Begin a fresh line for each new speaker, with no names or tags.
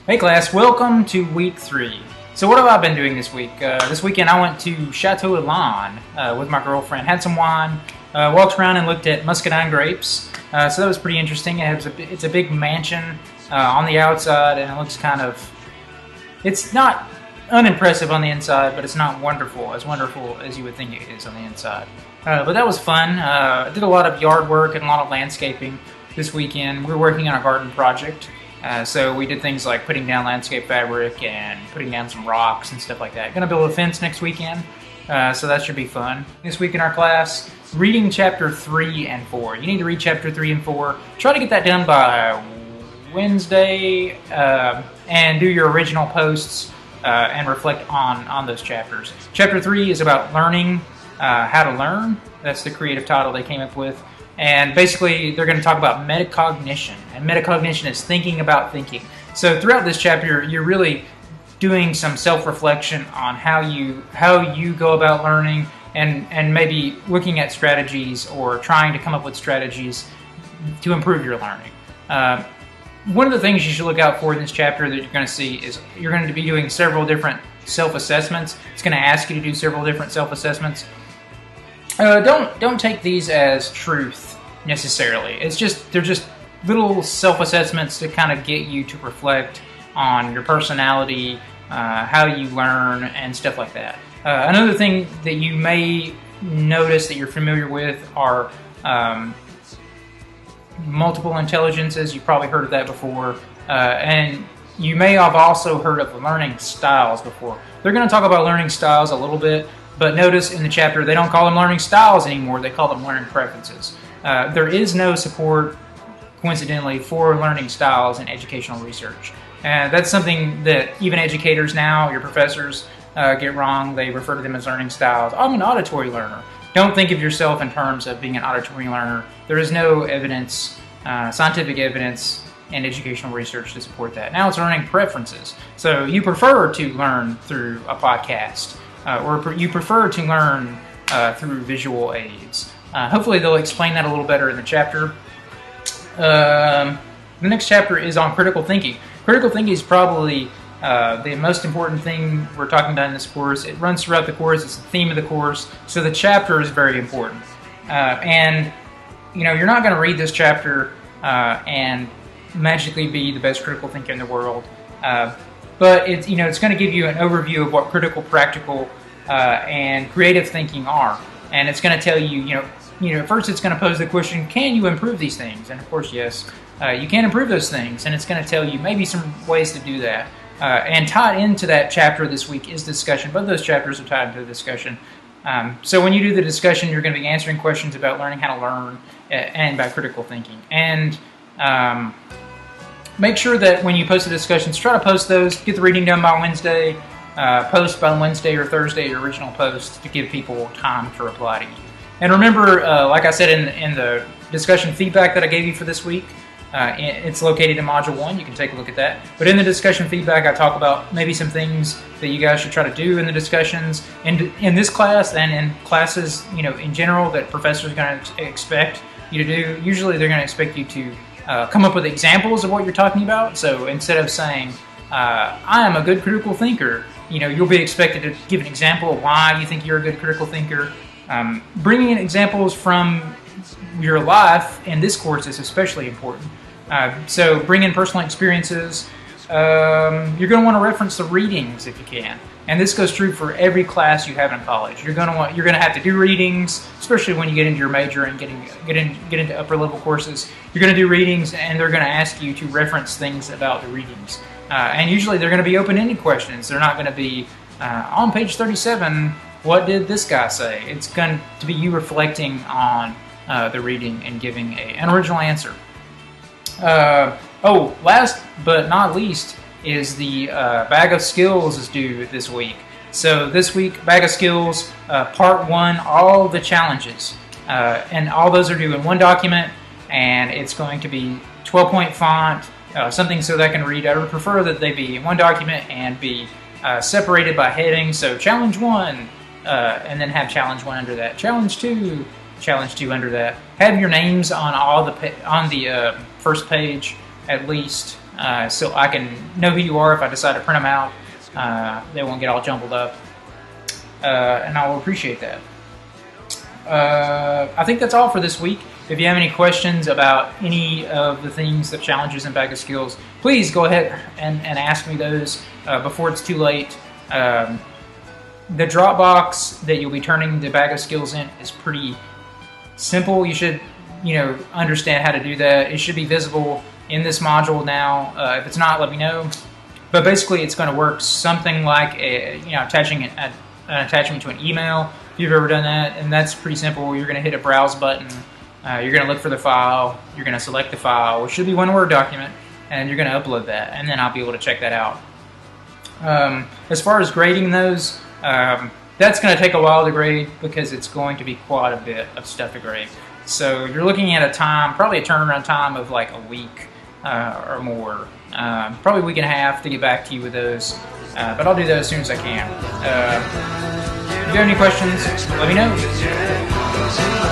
Hey class, welcome to week 3. So what have I been doing this week? This weekend I went to Chateau Elan with my girlfriend, had some wine, walked around and looked at muscadine grapes. So that was pretty interesting. It's a big mansion on the outside, and it looks it's not unimpressive on the inside, but it's not as wonderful as you would think it is on the inside. But that was fun. I did a lot of yard work and a lot of landscaping this weekend. We were working on a garden project. So we did things like putting down landscape fabric and putting down some rocks and stuff like that. Gonna build a fence next weekend, so that should be fun. This week in our class, reading chapter 3 and 4. You need to read chapter 3 and 4. Try to get that done by Wednesday, and do your original posts and reflect on those chapters. Chapter 3 is about learning how to learn. That's the creative title they came up with. And basically, they're going to talk about metacognition. And metacognition is thinking about thinking. So throughout this chapter, you're really doing some self-reflection on how you go about learning, and maybe looking at strategies or trying to come up with strategies to improve your learning. One of the things you should look out for in this chapter that you're going to see is you're going to be doing several different self-assessments. It's going to ask you to do several different self-assessments. Don't take these as truth necessarily. They're just little self-assessments to kind of get you to reflect on your personality, how you learn, and stuff like that. Another thing that you may notice that you're familiar with are multiple intelligences. You've probably heard of that before, and you may have also heard of learning styles before. They're going to talk about learning styles a little bit. But notice in the chapter, they don't call them learning styles anymore. They call them learning preferences. There is no support, coincidentally, for learning styles in educational research. And that's something that even educators now, your professors, get wrong. They refer to them as learning styles. I'm an auditory learner. Don't think of yourself in terms of being an auditory learner. There is no evidence, scientific evidence, in educational research to support that. Now it's learning preferences. So you prefer to learn through a podcast. Or you prefer to learn through visual aids. Hopefully they'll explain that a little better in the chapter. The next chapter is on critical thinking. Critical thinking is probably the most important thing we're talking about in this course. It runs throughout the course. It's the theme of the course. So the chapter is very important. And you're not going to read this chapter and magically be the best critical thinker in the world. But it's going to give you an overview of what critical, practical, and creative thinking are, and it's going to tell you, first it's going to pose the question: can you improve these things? And of course, yes, you can improve those things, and it's going to tell you maybe some ways to do that. And tied into that chapter this week is discussion. Both those chapters are tied into the discussion. So when you do the discussion, you're going to be answering questions about learning how to learn and about critical thinking. And make sure that when you post the discussions, try to post those, get the reading done by Wednesday, post by Wednesday or Thursday your original post to give people time to reply to you. And remember, like I said in the discussion feedback that I gave you for this week, it's located in Module 1. You can take a look at that. But in the discussion feedback, I talk about maybe some things that you guys should try to do in the discussions. And in this class and in classes, in general, that professors are going to expect you to do. Usually they're going to expect you to come up with examples of what you're talking about. So instead of saying, I am a good critical thinker, you'll be expected to give an example of why you think you're a good critical thinker. Bringing in examples from your life in this course is especially important. So bring in personal experiences. You're going to want to reference the readings if you can. And this goes true for every class you have in college. You're going to have to do readings, especially when you get into your major and get into upper level courses. You're going to do readings, and they're going to ask you to reference things about the readings. And usually they're going to be open-ended questions. They're not going to be on page 37. What did this guy say? It's going to be you reflecting on the reading and giving an original answer. Last but not least is the Bag of Skills is due this week. So this week, Bag of Skills, Part 1, all the challenges. And all those are due in one document, and it's going to be 12-point font, something so that I can read. I would prefer that they be in one document and be separated by headings. So Challenge 1, and then have Challenge 1 under that. Challenge 2, Challenge 2 under that. Have your names on all the first page at least. so I can know who you are if I decide to print them out. They won't get all jumbled up, and I will appreciate that. I think that's all for this week. If you have any questions about any of the things, the challenges in Bag of Skills, please go ahead and ask me those before it's too late. The Dropbox that you'll be turning the Bag of Skills in is pretty simple. You should, understand how to do that. It should be visible in this module now. If it's not, let me know. But basically, it's going to work something like attaching an attachment to an email. If you've ever done that, and that's pretty simple. You're going to hit a browse button. You're going to look for the file. You're going to select the file, which should be one Word document, and you're going to upload that, and then I'll be able to check that out. As far as grading those, that's going to take a while to grade because it's going to be quite a bit of stuff to grade. So you're looking at probably a turnaround time of like a week or more. Probably a week and a half to get back to you with those, but I'll do that as soon as I can. If you have any questions, let me know.